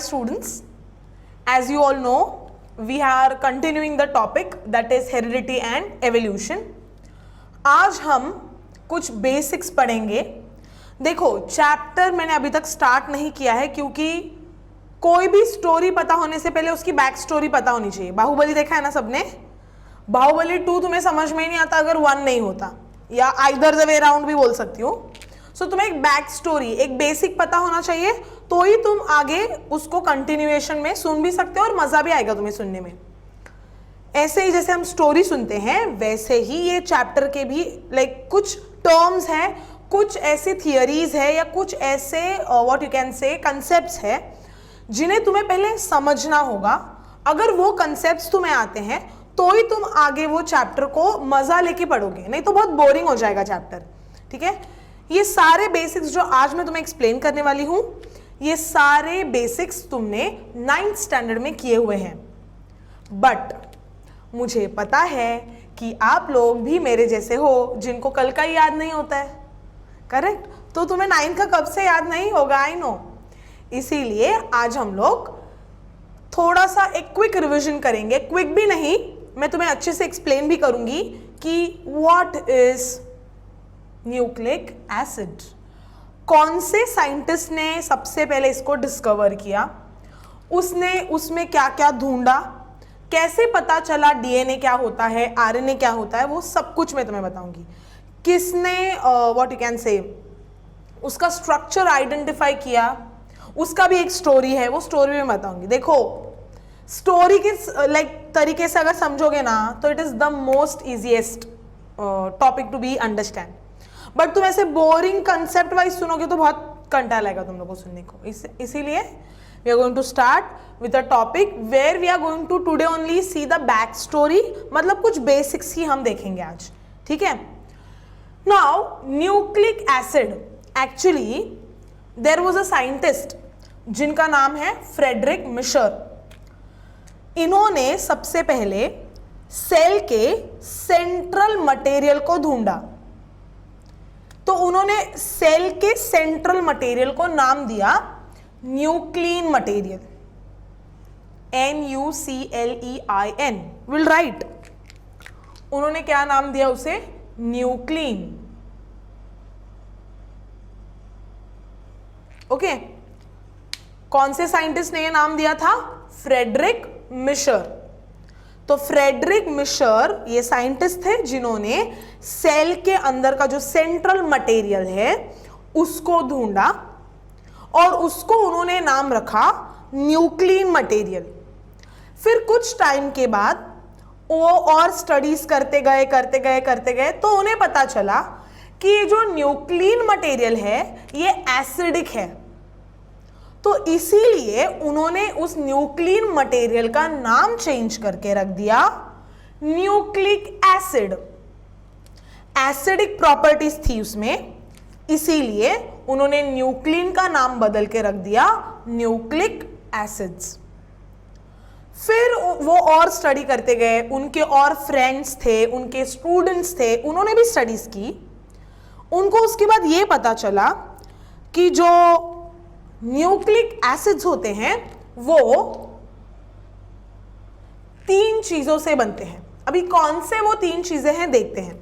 students, as you all know, we are continuing the topic that is heredity and evolution. आज हम कुछ basics पढ़ेंगे. देखो, chapter मैंने अभी तक स्टार्ट नहीं किया है क्योंकि कोई भी स्टोरी पता होने से पहले उसकी बैक स्टोरी पता होनी चाहिए. बाहुबली देखा है ना सबने? बाहुबली 2 तुम्हें समझ में ही नहीं आता अगर 1 नहीं होता, या आइदर द वे अराउंड भी बोल सकती हो. सो तुम्हें एक बैक स्टोरी, एक बेसिक पता होना चाहिए, तो ही तुम आगे उसको कंटिन्यूएशन में सुन भी सकते हो और मजा भी आएगा तुम्हें सुनने में. ऐसे ही जैसे हम स्टोरी सुनते हैं वैसे ही ये चैप्टर के भी कुछ टर्म्स हैं, कुछ ऐसी थियरीज है या कुछ ऐसे what you can say concepts है जिन्हें तुम्हें पहले समझना होगा. अगर वो कंसेप्ट्स तुम्हें आते हैं तो ही तुम आगे वो चैप्टर को मजा लेके पढ़ोगे, नहीं तो बहुत बोरिंग हो जाएगा चैप्टर. ठीक है, ये सारे बेसिक्स जो आज मैं तुम्हें एक्सप्लेन करने वाली हूं, ये सारे बेसिक्स तुमने 9th स्टैंडर्ड में किए हुए हैं. बट मुझे पता है कि आप लोग भी मेरे जैसे हो जिनको कल का ही याद नहीं होता है. करेक्ट? तो तुम्हें 9th का कब से याद नहीं होगा, आई नो. इसीलिए आज हम लोग थोड़ा सा एक क्विक रिवीजन करेंगे. क्विक भी नहीं, मैं तुम्हें अच्छे से एक्सप्लेन भी करूंगी कि व्हाट इज न्यूक्लिक एसिड. कौन से साइंटिस्ट ने सबसे पहले इसको डिस्कवर किया, उसने उसमें क्या क्या ढूंढा, कैसे पता चला डीएनए क्या होता है, आरएनए क्या होता है, वो सब कुछ मैं तुम्हें बताऊंगी. किसने व्हाट यू कैन से उसका स्ट्रक्चर आइडेंटिफाई किया, उसका भी एक स्टोरी है, वो स्टोरी भी मैं बताऊंगी. देखो, स्टोरी किस तरीके से अगर समझोगे ना तो it is the most easiest topic to be understand. But तुम ऐसे बोरिंग कंसेप्ट वाइज सुनोगे तो बहुत कंटाला लगेगा तुम लोगों को सुनने को. इसीलिए we are going to start with a topic where we are going to today only see the back story. मतलब कुछ बेसिक्स ही हम देखेंगे आज. ठीक है. Now nucleic acid, actually there was a scientist जिनका नाम है फ्रेडरिक मिशर. इन्होंने सबसे पहले सेल के सेंट्रल मटेरियल को ढूंढा. तो उन्होंने सेल के सेंट्रल मटेरियल को नाम दिया nuclein material. NuClein. Will write. उन्होंने क्या नाम दिया उसे? न्यूक्लिन. ओके. कौन से साइंटिस्ट ने यह नाम दिया था? Frederick Miescher. तो फ्रेडरिक मिशर ये साइंटिस्ट थे जिन्होंने सेल के अंदर का जो सेंट्रल मटेरियल है उसको ढूंढा और उसको उन्होंने नाम रखा न्यूक्लिन मटेरियल. फिर कुछ टाइम के बाद वो और स्टडीज करते गए तो उन्हें पता चला कि ये जो न्यूक्लिन मटेरियल है ये एसिडिक है. तो इसीलिए उन्होंने उस न्यूक्लिन मटेरियल का नाम चेंज करके रख दिया न्यूक्लिक एसिड. एसिडिक प्रॉपर्टीज थी उसमें, इसीलिए उन्होंने न्यूक्लिन का नाम बदल के रख दिया न्यूक्लिक एसिड्स. फिर वो और स्टडी करते गए, उनके और फ्रेंड्स थे, उनके स्टूडेंट्स थे, उन्होंने भी स्टडीज की. उनको उसके बाद ये पता चला कि जो न्यूक्लिक एसिड्स होते हैं वो 3 चीजों से बनते हैं. अभी कौन से वो 3 चीजें हैं देखते हैं.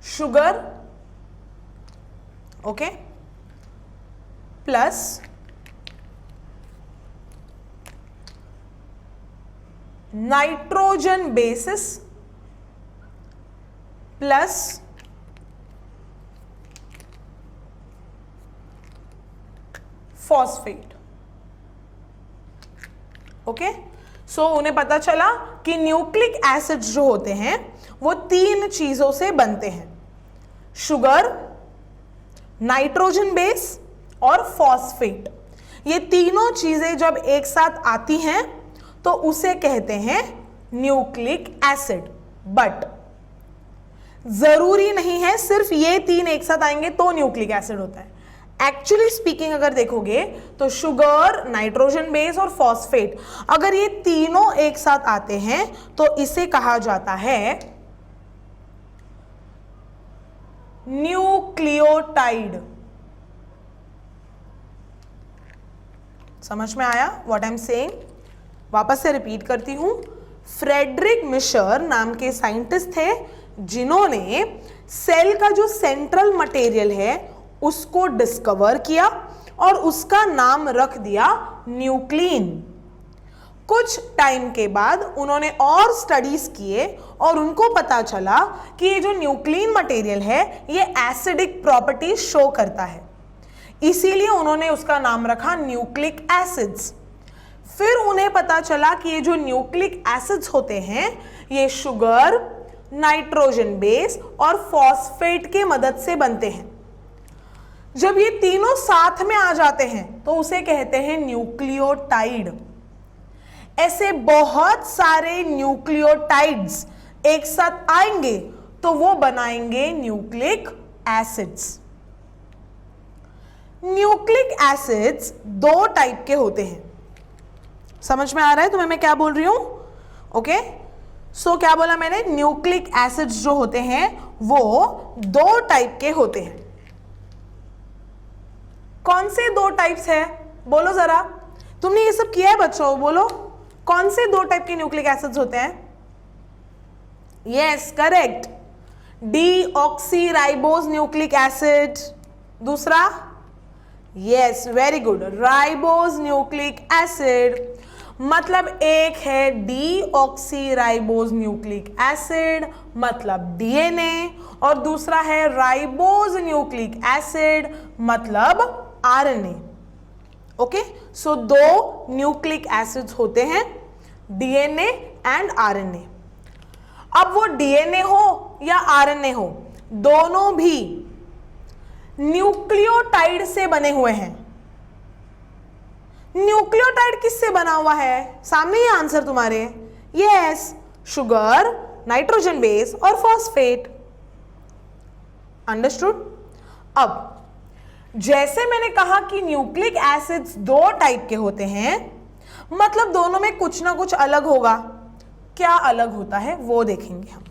Sugar, okay, plus nitrogen bases plus phosphate. Okay. So उन्हें पता चला कि न्यूक्लिक एसिड्स जो होते हैं वो 3 चीजों से बनते हैं. शुगर, नाइट्रोजन बेस और फॉस्फेट. ये तीनों चीजें जब एक साथ आती हैं तो उसे कहते हैं न्यूक्लिक एसिड. बट जरूरी नहीं है सिर्फ ये 3 एक साथ आएंगे तो न्यूक्लिक एसिड होता है. एक्चुअली स्पीकिंग अगर देखोगे तो शुगर, नाइट्रोजन बेस और फॉस्फेट, अगर ये तीनों एक साथ आते हैं तो इसे कहा जाता है न्यूक्लियोटाइड. समझ में आया व्हाट आई एम सेइंग? वापस से रिपीट करती हूँ। फ्रेडरिक मिशर नाम के साइंटिस्ट थे जिन्होंने सेल का जो सेंट्रल मटेरियल है उसको डिस्कवर किया और उसका नाम रख दिया न्यूक्लिन। कुछ टाइम के बाद उन्होंने और स्टडीज किए और उनको पता चला कि ये जो न्यूक्लिन मटेरियल है ये एसिडिक प्रॉपर्टीज शो करता है, इसीलिए उन्होंने उसका नाम रखा न्यूक्लिक एसिड्स। फिर उन्हें पता चला कि ये जो न्यूक्लिक एसिड्स होते हैं ये शुगर, नाइट्रोजन बेस और फॉस्फेट के मदद से बनते हैं। जब ये तीनों साथ में आ जाते हैं तो उसे कहते हैं न्यूक्लियोटाइड। ऐसे बहुत सारे न्यूक्लियोटाइड्स एक साथ आएंगे तो वो बनाएंगे न्यूक्लिक एसिड्स। न्यूक्लिक एसिड्स दो टाइप के होते हैं। समझ में आ रहा है तुम्हें मैं क्या बोल रही हूं? ओके, सो क्या बोला मैंने? न्यूक्लिक एसिड्स जो होते हैं वो दो टाइप के होते हैं। कौन से दो टाइप्स है बोलो जरा? तुमने ये सब किया है बच्चों, बोलो कौन से दो टाइप के न्यूक्लिक एसिड्स होते हैं? Yes correct, deoxyribose nucleic acid. दूसरा, yes very good, ribose nucleic acid. मतलब एक है डीऑक्सीराइबोज न्यूक्लिक एसिड मतलब डीएनए, और दूसरा है राइबोज न्यूक्लिक एसिड मतलब आरएनए। ओके, सो दो न्यूक्लिक एसिड्स होते हैं, डीएनए एंड आरएनए। अब वो डीएनए हो या आरएनए हो, दोनों भी न्यूक्लियोटाइड से बने हुए हैं। न्यूक्लियोटाइड किससे बना हुआ है? सामने ही आंसर तुम्हारे, यस, शुगर, नाइट्रोजन बेस और फॉस्फेट। अंडरस्टूड? अब जैसे मैंने कहा कि न्यूक्लिक एसिड्स दो टाइप के होते हैं, मतलब दोनों में कुछ ना कुछ अलग होगा। क्या अलग होता है वो देखेंगे हम।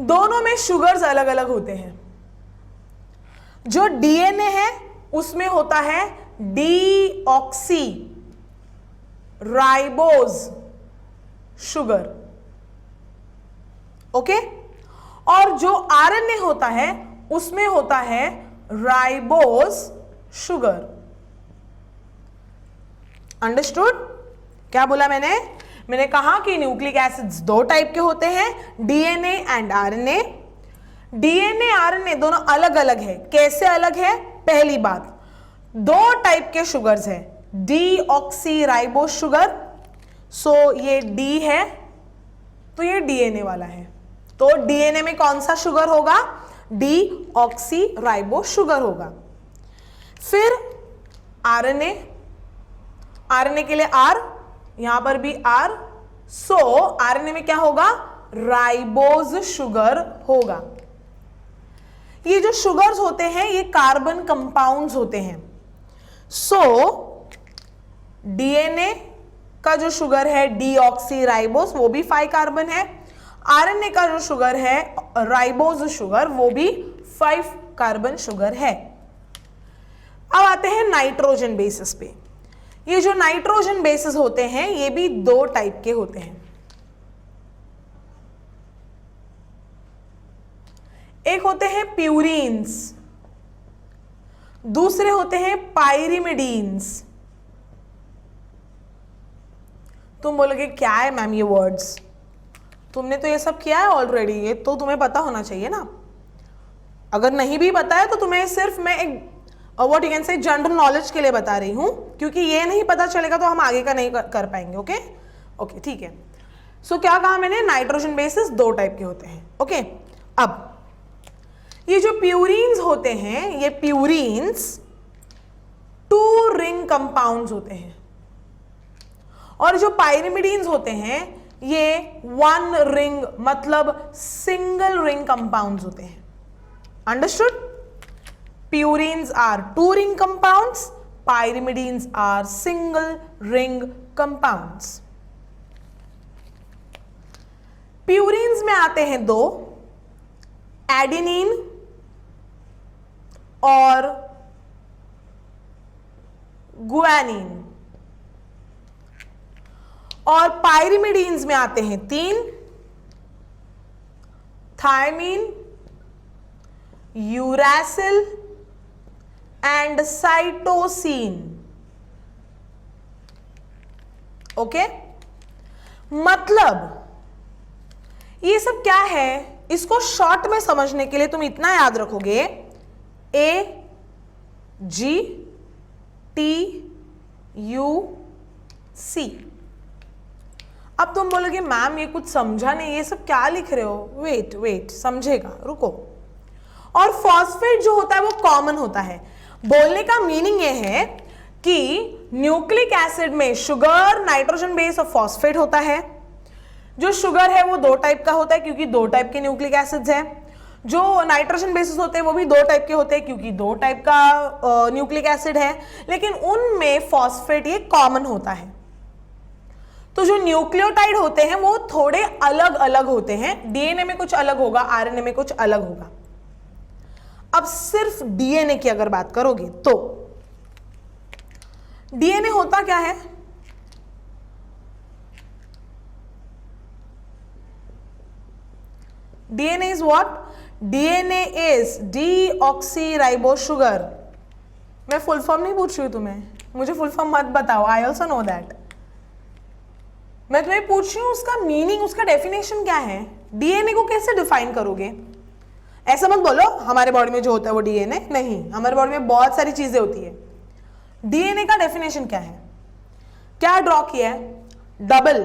दोनों में शुगर्स अलग अलग होते हैं। जो डीएनए है उसमें होता है डीऑक्सी राइबोज शुगर, ओके, और जो आरएनए होता है उसमें होता है राइबोज शुगर। अंडरस्टूड? क्या बोला मैंने? मैंने कहा कि न्यूक्लिक एसिड्स दो टाइप के होते हैं, DNA and RNA. DNA RNA दोनों अलग अलग है। कैसे अलग है? पहली बात, दो टाइप के शुगर्स है, डीऑक्सीराइबोज शुगर। सो ये डी है तो ये डीएनए वाला है, तो डीएनए में कौन सा शुगर होगा? डीऑक्सीराइबोज शुगर होगा। फिर आरएनए, आरएनए के लिए आर, यहां पर भी आर, सो आरएनए में क्या होगा? राइबोज शुगर होगा। ये जो शुगर्स होते हैं ये कार्बन कंपाउंड्स होते हैं। सो डीएनए का जो शुगर है डीऑक्सीराइबोज वो भी 5 कार्बन है, आरएनए का जो शुगर है राइबोज शुगर वो भी 5 कार्बन शुगर है। अब आते हैं नाइट्रोजन बेसिस पे। ये जो नाइट्रोजन बेसिस होते हैं ये भी दो टाइप के होते हैं। एक होते हैं प्यूरीन्स, दूसरे होते हैं पाइरिमिडीन्स। तुम बोलोगे क्या है मैम ये वर्ड्स? तुमने तो ये सब किया है ऑलरेडी, ये तो तुम्हें पता होना चाहिए ना। अगर नहीं भी पता है तो तुम्हें सिर्फ मैं एक what you can say general knowledge के लिए बता रही हूं, क्योंकि ये नहीं पता चलेगा तो हम आगे का नहीं कर पाएंगे। ओके ओके ठीक है। सो क्या कहा मैंने? नाइट्रोजन बेसिस दो टाइप के होते हैं। ओके, अब ये जो प्यूरीन्स होते हैं ये प्यूरीन्स 2 रिंग कंपाउंड्स होते हैं, और जो पाइरिमिडीन्स होते हैं ये 1 रिंग मतलब सिंगल रिंग कंपाउंड्स होते हैं। Understood? Purines are 2 ring compounds, pyrimidines are single ring compounds. Purines में आते हैं दो, एडेनिन और गुआनिन। और पायरिमिडीन्स में आते हैं 3, thymine, uracil and cytosine. Okay, मतलब ये सब क्या है, इसको शॉर्ट में समझने के लिए तुम इतना याद रखोगे, A G T U C। अब तुम बोलोगे मैम ये कुछ समझा नहीं, ये सब क्या लिख रहे हो, वेट समझेगा, रुको। और फॉस्फेट जो होता है वो कॉमन होता है। बोलने का मीनिंग ये है कि न्यूक्लिक एसिड में शुगर, नाइट्रोजन बेस और फॉस्फेट होता है। जो शुगर है वो 2 टाइप का होता है क्योंकि 2 टाइप के न्यूक्लिक एसिड्स हैं। जो नाइट्रोजन बेसिस होते हैं वो भी 2 टाइप के होते हैं क्योंकि 2 टाइप का न्यूक्लिक एसिड है, लेकिन उनमें फॉस्फेट ये कॉमन होता है। तो जो न्यूक्लियोटाइड होते हैं वो थोड़े अलग अलग होते हैं, डीएनए में कुछ अलग होगा, आरएनए में कुछ अलग होगा। अब सिर्फ डीएनए की अगर बात करोगे तो डीएनए होता क्या है, DNA is what, DNA is deoxyribose sugar. मैं फुल फॉर्म नहीं पूछ रही हूं तुम्हें, मुझे फुल फॉर्म मत बताओ, आई ऑल्सो नो दैट। मैं तुम्हें पूछ रही हूं उसका मीनिंग, उसका डेफिनेशन क्या है, डीएनए को कैसे डिफाइन करोगे। ऐसा मत बोलो हमारे बॉडी में जो होता है वो डीएनए नहीं, हमारे बॉडी में बहुत सारी चीजें होती है। डीएनए का डेफिनेशन क्या है, क्या ड्रॉ किया है, डबल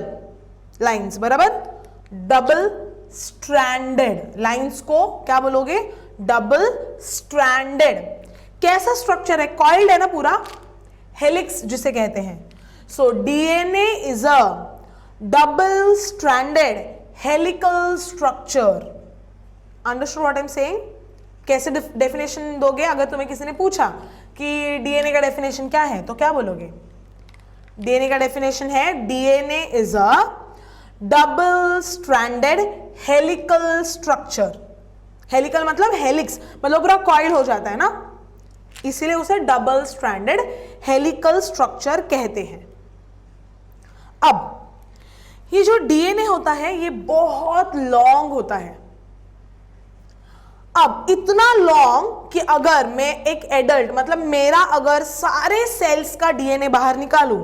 लाइंस, बराबर, डबल स्ट्रैंडेड लाइंस को क्या बोलोगे, डबल स्ट्रैंडेड। कैसा स्ट्रक्चर है, कॉइल्ड है ना पूरा, हेलिक्स जिसे कहते हैं। So DNA is a double stranded helical structure. Understood what I am saying. कैसे डेफिनेशन दोगे, अगर तुम्हें किसी ने पूछा कि डीएनए का डेफिनेशन क्या है तो क्या बोलोगे, डीएनए का डेफिनेशन है DNA is a double stranded helical structure. Helical मतलब हेलिक्स, मतलब पूरा कॉइल हो जाता है ना, इसीलिए उसे डबल स्ट्रैंडेड हेलिकल स्ट्रक्चर कहते हैं। अब ये जो डीएनए होता है ये बहुत लॉन्ग होता है। अब इतना लॉन्ग कि अगर मैं एक एडल्ट, मतलब मेरा अगर सारे सेल्स का डीएनए बाहर निकालूं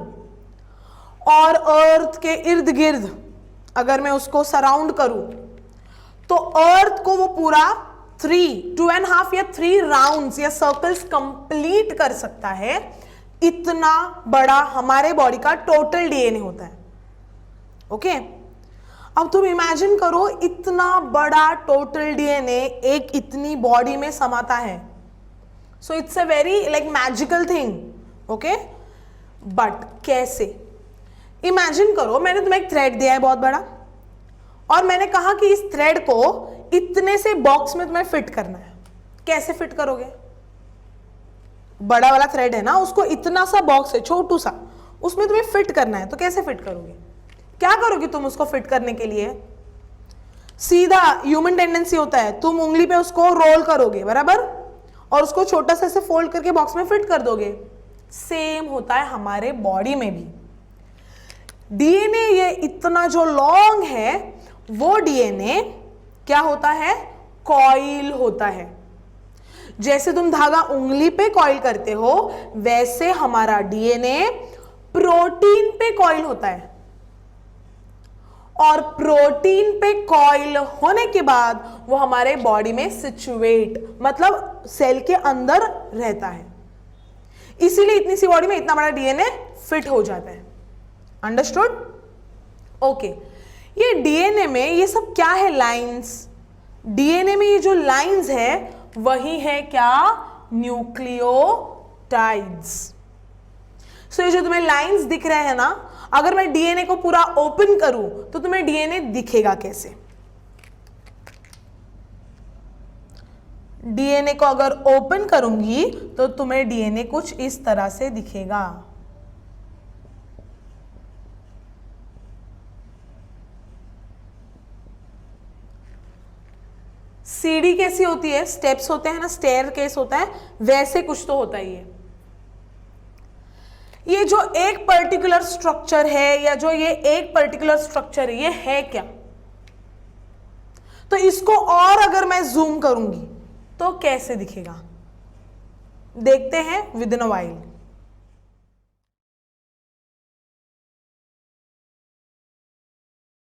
और अर्थ के इर्द गिर्द अगर मैं उसको सराउंड करूं तो अर्थ को वो पूरा 2.5 या 3 राउंड्स या सर्कल्स कंप्लीट कर सकता है। इतना बड़ा हमारे बॉडी का टोटल डीएनए होता है। ओके, अब तुम इमेजिन करो इतना बड़ा टोटल डीएनए एक इतनी बॉडी में समाता है। So it's a very like magical thing. Okay, but कैसे, इमेजिन करो मैंने तुम्हें एक थ्रेड दिया है बहुत बड़ा और मैंने कहा कि इस थ्रेड को इतने से बॉक्स में तुम्हें फिट करना है। कैसे फिट करोगे, बड़ा वाला थ्रेड है ना, उसको इतना सा बॉक्स है छोटू सा, उसमें तुम्हें फिट करना है, तो कैसे फिट करोगे, क्या करोगे तुम उसको फिट करने के लिए। सीधा ह्यूमन टेंडेंसी होता है, तुम उंगली पे उसको रोल करोगे, बराबर, और उसको छोटा सा ऐसे फोल्ड करके बॉक्स में फिट कर दोगे। सेम होता है हमारे बॉडी में भी। डीएनए ये इतना जो लॉन्ग है वो डीएनए क्या होता है, कॉइल होता है। जैसे तुम धागा उंगली पे कॉइल करते हो वैसे हमारा डीएनए प्रोटीन पे कॉइल होता है, और प्रोटीन पे कॉइल होने के बाद वो हमारे बॉडी में सिचुएट, मतलब सेल के अंदर रहता है। इसीलिए इतनी सी बॉडी में इतना बड़ा डीएनए फिट हो जाता है। अंडरस्टूड? ओके, ये डीएनए में ये सब क्या है, लाइंस। डीएनए में ये जो लाइंस है वही है क्या, न्यूक्लियोटाइड्स। सो ये जो तुम्हें लाइंस दिख रहे हैं ना, अगर मैं डीएनए को पूरा ओपन करूं तो तुम्हें डीएनए दिखेगा कैसे। डीएनए को अगर ओपन करूंगी तो तुम्हें डीएनए कुछ इस तरह से दिखेगा। सीढ़ी कैसी होती है, स्टेप्स होते हैं ना, स्टेयर केस होता है, वैसे कुछ तो होता ही है। ये जो एक पर्टिकुलर स्ट्रक्चर है या जो ये एक पर्टिकुलर स्ट्रक्चर है, ये है क्या? तो इसको और अगर मैं जूम करूंगी तो कैसे दिखेगा, देखते हैं विद इन अ वाइल।